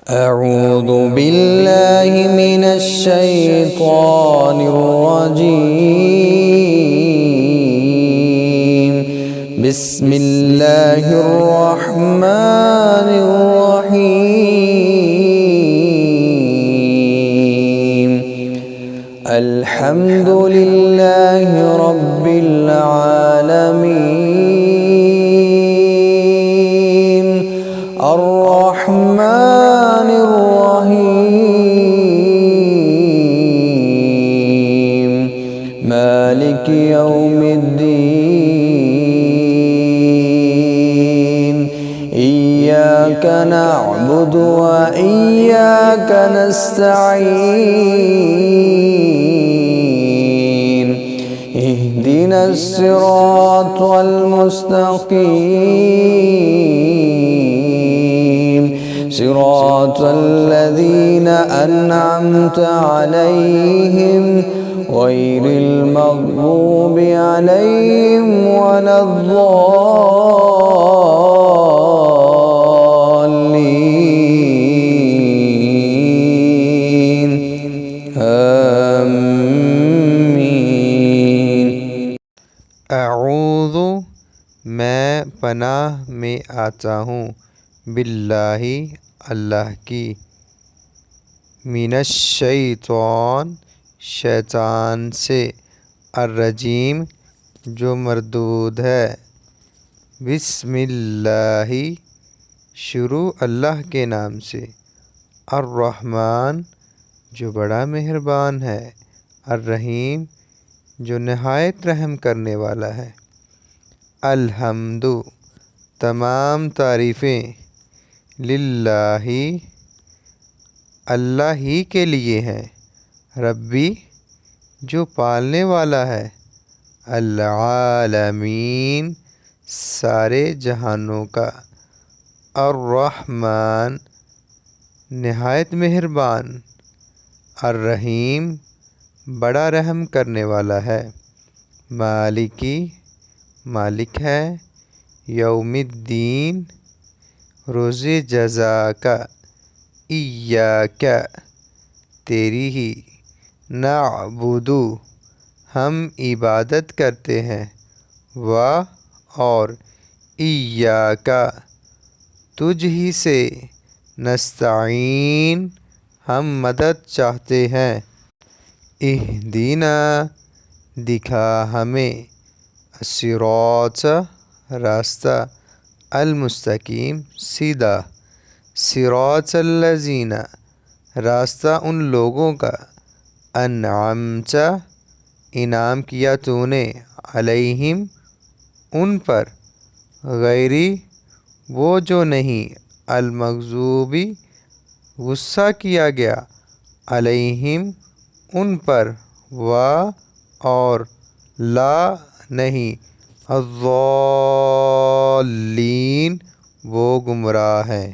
أعوذ بالله من الشيطان الرجيم. بسم الله الرحمن الرحيم. الحمد لله رب العالمين الرحمن الرحيم مالك يوم الدين. إياك نعبد وإياك نستعين. اهدنا الصراط المستقيم صراط الذين أنعمت عليهم غير المغضوب عليهم ولا الضالين. آمين. اعوذ میں پناہ میں آتا ہوں باللہ اللہ کی، من الشیطان شیطان سے، الرجیم جو مردود ہے، بسم اللہ شروع اللہ کے نام سے، الرحمن جو بڑا مہربان ہے، الرحیم جو نہایت رحم کرنے والا ہے۔ الحمد تمام تعریفیں، للہ اللہ ہی کے لیے ہیں، ربی جو پالنے والا ہے، العالمین سارے جہانوں کا، الرحمن نہایت مہربان، الرحیم بڑا رحم کرنے والا ہے، مالکی مالک ہے، یوم الدین روز جزا کا، ایاک تیری ہی، نعبد ہم عبادت کرتے ہیں، و اور ایاک تجھ ہی سے، نستعین ہم مدد چاہتے ہیں، اہدنا دکھا ہمیں، الصراط راستہ، المستقیم سیدھا، صراط الذین راستہ ان لوگوں کا، انعمت انعام کیا تو نے، علیہم ان پر، غیری وہ جو نہیں، المغضوبی غصہ کیا گیا، علیہم ان پر، و اور لا نہیں، الضالین وہ گمراہ ہیں۔